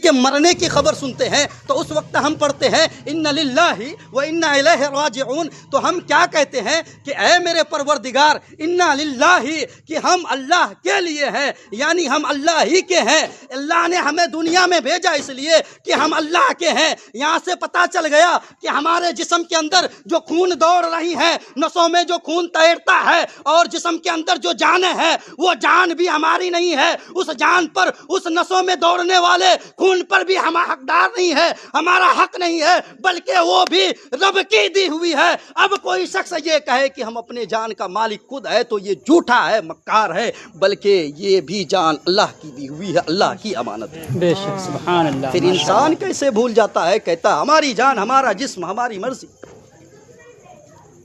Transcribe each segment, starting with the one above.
کہ مرنے کی خبر سنتے ہیں تو اس وقت ہم پڑھتے ہیں اِنَّ لِلَّهِ وَإِنَّا إِلَيْهِ رَاجِعُونَ، تو ہم کیا کہتے ہیں کہ اے میرے پروردگار اِنَّا لِلَّهِ، کہ ہم اللہ کے لیے ہیں، یعنی ہم اللہ ہی کے ہیں۔ اللہ نے ہمیں دنیا میں بھیجا اس لیے کہ ہم اللہ کے ہیں۔ یہاں سے پتہ چل گیا کہ ہمارے جسم کے اندر جو خون دوڑ رہی ہے، نسوں میں جو خون تیرتا ہے، اور جسم کے اندر جو جانیں ہیں، وہ جان بھی ہماری نہیں ہے۔ اس جان پر، اس نسوں میں دوڑنے والے خون پر بھی ہم حقدار نہیں ہے، ہمارا حق نہیں ہے، بلکہ وہ بھی رب کی دی ہوئی ہے۔ اب کوئی شخص یہ کہے کہ ہم اپنے جان کا مالک خود ہے تو یہ جھوٹا ہے، مکار ہے، بلکہ یہ بھی جان اللہ کی دی ہوئی ہے، اللہ کی امانت ہے۔ بے شک، سبحان اللہ۔ پھر انسان کیسے بھول جاتا ہے، کہتا ہے ہماری جان، ہمارا جسم، ہماری مرضی،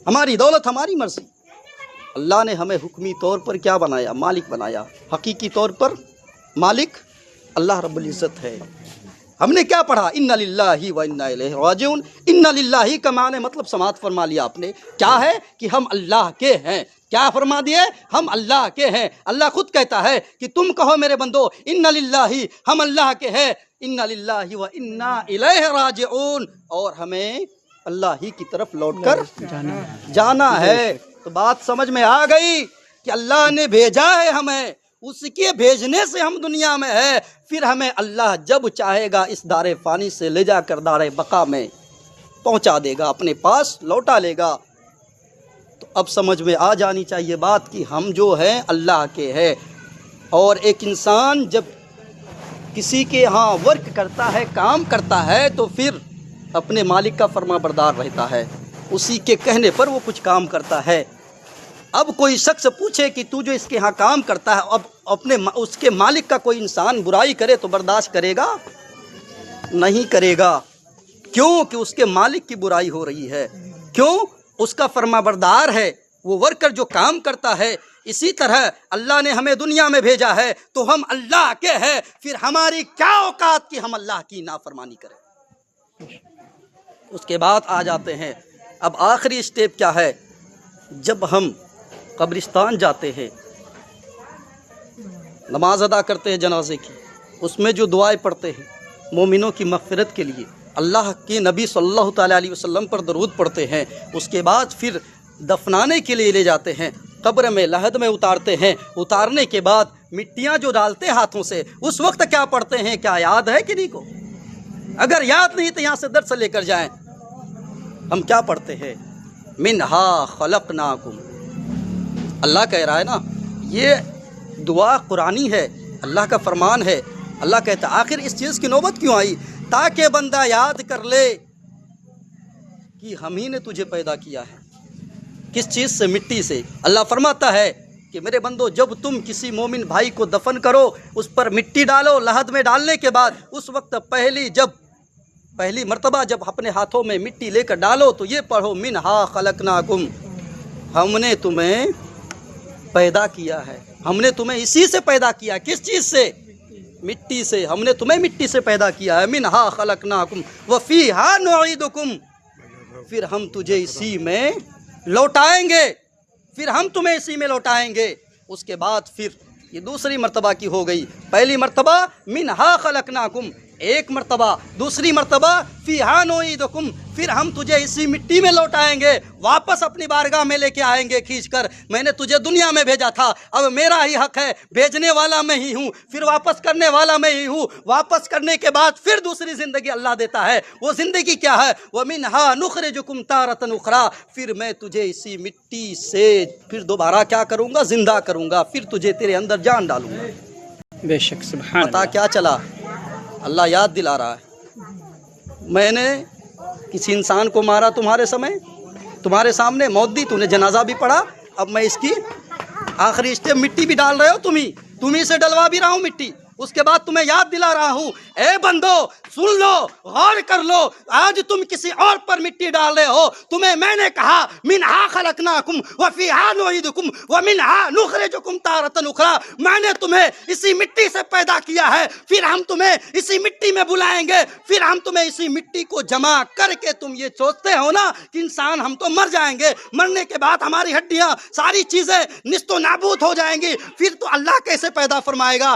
ہماری دولت، ہماری مرضی۔ اللہ نے ہمیں حکمی طور پر کیا بنایا؟ مالک بنایا۔ حقیقی طور پر مالک اللہ رب العزت ہے۔ ہم نے کیا پڑھا؟ اِنَّ لِلَّهِ وَإِنَّا إِلَيْهِ رَاجِعُونَ۔ اِنَّ لِلَّهِ کا معنی مطلب سماعت فرما لیا آپ نے، کیا ہے کہ ہم اللہ کے ہیں۔ کیا فرما دیے؟ ہم اللہ کے ہیں۔ اللہ خود کہتا ہے کہ تم کہو میرے بندو اِنَّ لِلَّهِ، ہم اللہ کے ہیں، اِنَّ لِلَّهِ وَإِنَّا إِلَيْهِ رَاجِعُونَ، اور ہمیں اللہ ہی کی طرف لوٹ کر جانا ہے۔ تو بات سمجھ میں آ گئی کہ اللہ نے بھیجا ہے ہمیں، اس کے بھیجنے سے ہم دنیا میں ہے، پھر ہمیں اللہ جب چاہے گا اس دار فانی سے لے جا کر دار بقا میں پہنچا دے گا، اپنے پاس لوٹا لے گا۔ تو اب سمجھ میں آ جانی چاہیے بات کہ ہم جو ہیں اللہ کے ہیں، اور ایک انسان جب کسی کے ہاں ورک کرتا ہے، کام کرتا ہے، تو پھر اپنے مالک کا فرما بردار رہتا ہے، اسی کے کہنے پر وہ کچھ کام کرتا ہے۔ اب کوئی شخص پوچھے کہ تو جو اس کے ہاں کام کرتا ہے، اب اپنے اس کے مالک کا کوئی انسان برائی کرے تو برداشت کرے گا؟ نہیں کرے گا۔ کیوں؟ کہ اس کے مالک کی برائی ہو رہی ہے۔ کیوں؟ اس کا فرما بردار ہے، وہ ورکر جو کام کرتا ہے۔ اسی طرح اللہ نے ہمیں دنیا میں بھیجا ہے تو ہم اللہ کے ہیں، پھر ہماری کیا اوقات کہ ہم اللہ کی نافرمانی کریں۔ اس کے بعد آ جاتے ہیں، اب آخری اسٹیپ کیا ہے؟ جب ہم قبرستان جاتے ہیں، نماز ادا کرتے ہیں جنازے کی، اس میں جو دعائیں پڑھتے ہیں مومنوں کی مغفرت کے لیے، اللہ کے نبی صلی اللہ تعالیٰ علیہ وسلم پر درود پڑھتے ہیں، اس کے بعد پھر دفنانے کے لیے لے جاتے ہیں، قبر میں لحد میں اتارتے ہیں، اتارنے کے بعد مٹیاں جو ڈالتے ہاتھوں سے، اس وقت کیا پڑھتے ہیں؟ کیا یاد ہے کہ نہیں کو؟ اگر یاد نہیں تو یہاں سے درس لے کر جائیں۔ ہم کیا پڑھتے ہیں؟ منہا خلقناکم۔ اللہ کہہ رہا ہے نا، یہ دعا قرآنی ہے، اللہ کا فرمان ہے۔ اللہ کہتا ہے آخر اس چیز کی نوبت کیوں آئی؟ تاکہ بندہ یاد کر لے کہ ہم ہی نے تجھے پیدا کیا ہے۔ کس چیز سے؟ مٹی سے۔ اللہ فرماتا ہے کہ میرے بندو، جب تم کسی مومن بھائی کو دفن کرو، اس پر مٹی ڈالو، لحد میں ڈالنے کے بعد اس وقت پہلی مرتبہ جب اپنے ہاتھوں میں مٹی لے کر ڈالو تو یہ پڑھو منہا خلقناکم، ہم نے تمہیں پیدا کیا ہے، ہم نے تمہیں اسی سے پیدا کیا۔ کس چیز سے؟ مٹی سے۔ ہم نے تمہیں مٹی سے پیدا کیا ہے۔ منہا خلقناکم وفیہا نعیدکم، پھر ہم تجھے اسی میں لوٹائیں گے، پھر ہم تمہیں اسی میں لوٹائیں گے۔ اس کے بعد پھر یہ دوسری مرتبہ کی ہو گئی۔ پہلی مرتبہ منہا خلقناکم، ایک مرتبہ، دوسری مرتبہ فیہا نعیدکم، پھر ہم تجھے اسی مٹی میں لوٹائیں گے، واپس اپنی بارگاہ میں لے کے آئیں گے کھینچ کر۔ میں نے تجھے دنیا میں بھیجا تھا، اب میرا ہی حق ہے، بھیجنے والا میں ہی ہوں، پھر واپس کرنے والا میں ہی ہوں۔ واپس کرنے کے بعد پھر دوسری زندگی اللہ دیتا ہے۔ وہ زندگی کیا ہے؟ وَمِنْهَا نُخْرِجُكُمْ تَارَةً أُخْرَىٰ، پھر میں تجھے اسی مٹی سے پھر دوبارہ کیا کروں گا؟ زندہ کروں گا، پھر تجھے تیرے اندر جان ڈالوں گا۔ بے شک، سبحان پتہ اللہ۔ کیا چلا؟ اللہ یاد دلا رہا ہے، میں نے کسی انسان کو مارا تمہارے سامنے، موت دی، تو نے جنازہ بھی پڑھا، اب میں اس کی آخری اسٹیپ، مٹی بھی ڈال رہے ہو تم ہی سے ڈلوا بھی رہا ہوں مٹی، اس کے بعد تمہیں یاد دلا رہا ہوں، اے بندو سن لو، غور کر لو، آج تم کسی اور پر مٹی ڈال رہے ہو، تمہیں میں نے کہا منہا خلقناکم وفیہا نعیدکم ومنہا نخرجکم تارۃ اخری، میں نے تمہیں اسی مٹی سے پیدا کیا ہے، پھر ہم تمہیں اسی مٹی میں بلائیں گے، پھر ہم تمہیں اسی مٹی کو جمع کر کے، تم یہ سوچتے ہو نا کہ انسان ہم تو مر جائیں گے، مرنے کے بعد ہماری ہڈیاں ساری چیزیں نیست و نابود ہو جائیں گی، پھر تو اللہ کیسے پیدا فرمائے گا؟